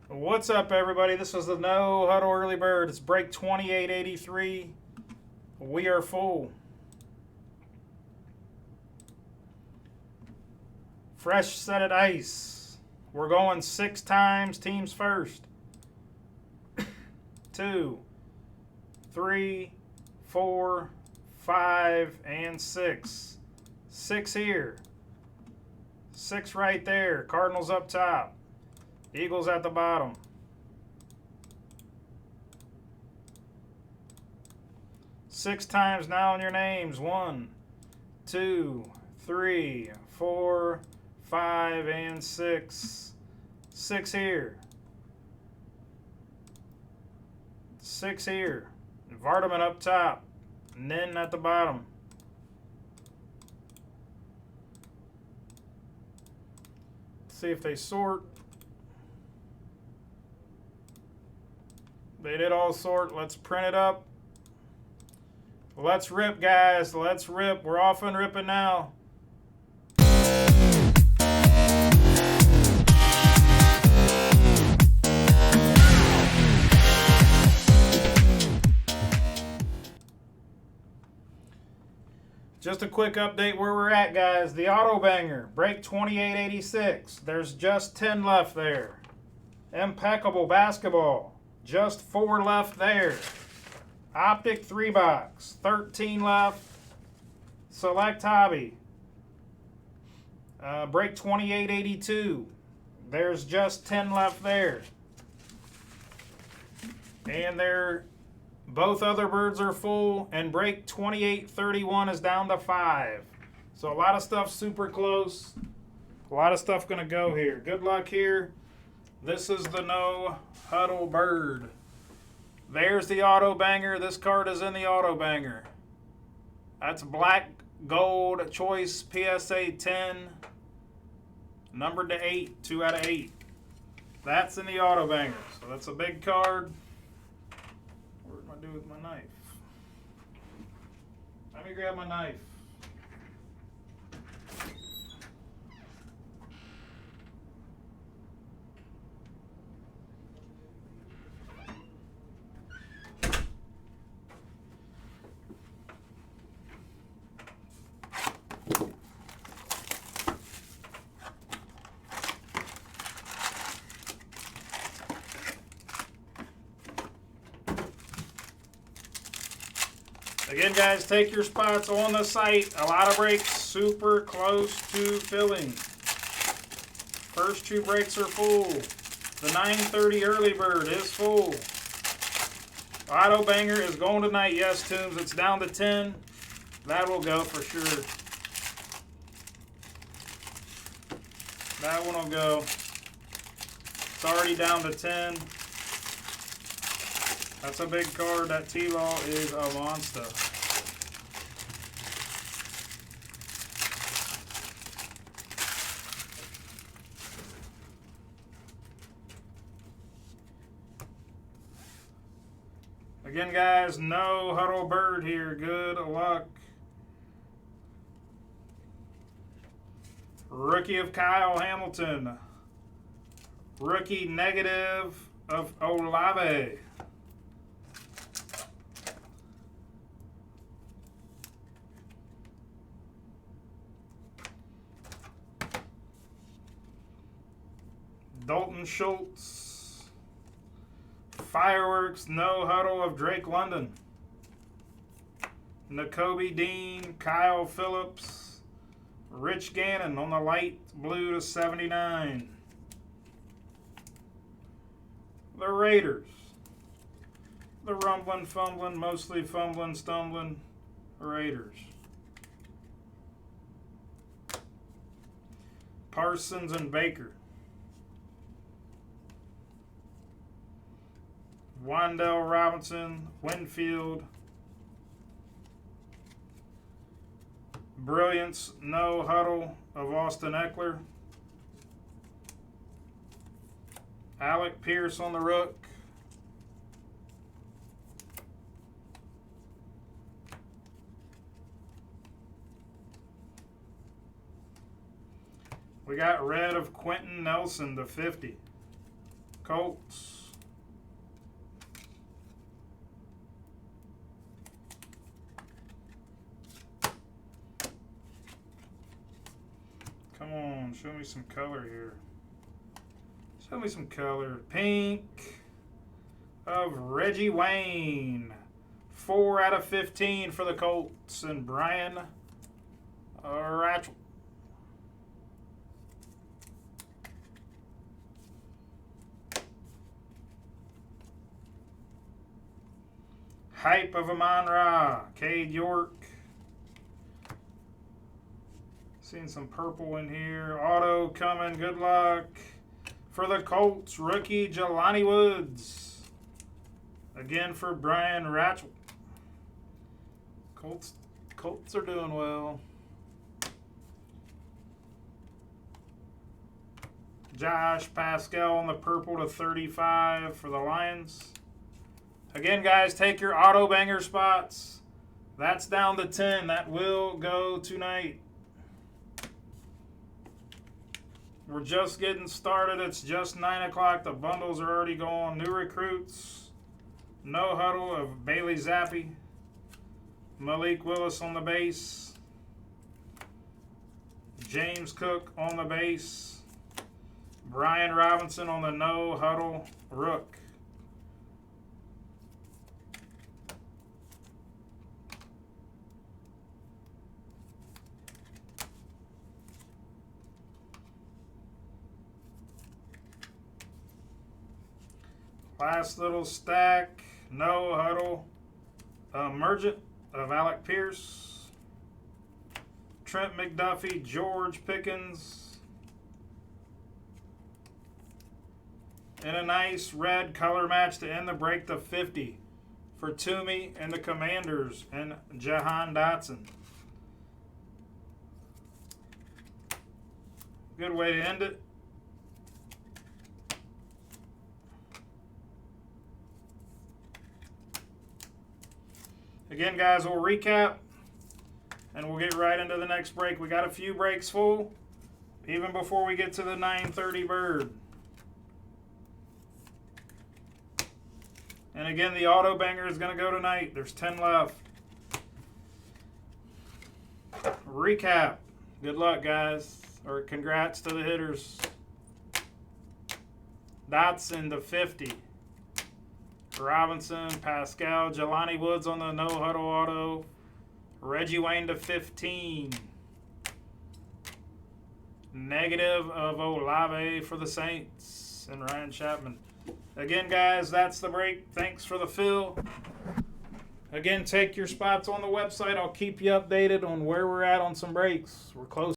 What's up, everybody? This is the No Huddle Early Bird. It's break 2883. We are full. Fresh set of dice. We're going 6 times. Teams first. 2, 3, 4, 5, and 6. 6 here. 6 right there. Cardinals up top. Eagles at the bottom. 6 times now in your names. 1, 2, 3, 4, 5, and 6. 6 here. 6 here. Vardaman up top. Nin at the bottom. Let's see if they sort. They did all sort. Let's print it up. Let's rip, guys. Let's rip. We're off and ripping now. Just a quick update where we're at, guys. The Auto Banger, break 2886. There's just 10 left there. Impeccable Basketball. Just 4 left there. Optic 3-box, 13 left. Select Hobby. Break 2882. There's just 10 left there. And both other birds are full. And break 2831 is down to 5. So a lot of stuff super close. A lot of stuff going to go here. Good luck here. This is the No Huddle Bird. There's the Auto Banger. This card is in the Auto Banger. That's black gold choice PSA 10. Numbered to 8. 2 out of 8. That's in the Auto Banger. So that's a big card. What am I doing with my knife? Let me grab my knife. Again, guys, take your spots on the site. A lot of breaks super close to filling. First 2 breaks are full. The 9:30 early bird is full. Auto Banger is going tonight. Yes, Toombs. It's down to 10. That will go for sure. That one will go. It's already down to 10. That's a big card. That T-Law is a monster. Again, guys, No Huddle Bird here. Good luck. Rookie of Kyle Hamilton. Rookie negative of Olave. Dalton Schultz. Fireworks No Huddle of Drake London. N'Kobe Dean. Kyle Phillips. Rich Gannon on the light blue to 79. The Raiders. The rumbling, fumbling, mostly fumbling, stumbling Raiders. Parsons and Baker. Wandell Robinson, Winfield. Brilliance No Huddle of Austin Eckler. Alec Pierce on the rook. We got red of Quentin Nelson to 50. Colts. Come on, show me some color here. Show me some color. Pink of Reggie Wayne. 4 out of 15 for the Colts and Brian Ratchell. Hype of Amon Ra. Cade York. Seeing some purple in here. Auto coming. Good luck. For the Colts, rookie Jelani Woods. Again for Brian Ratchell. Colts are doing well. Josh Pascal on the purple to 35 for the Lions. Again, guys, take your auto banger spots. That's down to 10. That will go tonight. We're just getting started. It's just 9 o'clock. The bundles are already going. New recruits. No Huddle of Bailey Zappi. Malik Willis on the base. James Cook on the base. Brian Robinson on the No Huddle Rook. Last little stack, No Huddle, Emergent of Alec Pierce, Trent McDuffie, George Pickens, and a nice red color match to end the break to 50 for Toomey and the Commanders and Jahan Dotson. Good way to end it. Again, guys, we'll recap, and we'll get right into the next break. We got a few breaks full, even before we get to the 9:30 bird. And again, the auto banger is going to go tonight. There's 10 left. Recap. Good luck, guys. Or congrats to the hitters. Dotson to 50. Robinson, Pascal, Jelani Woods on the No Huddle auto. Reggie Wayne to 15. Negative of Olave for the Saints and Ryan Chapman. Again, guys, that's the break. Thanks for the fill. Again, take your spots on the website. I'll keep you updated on where we're at on some breaks. We're close.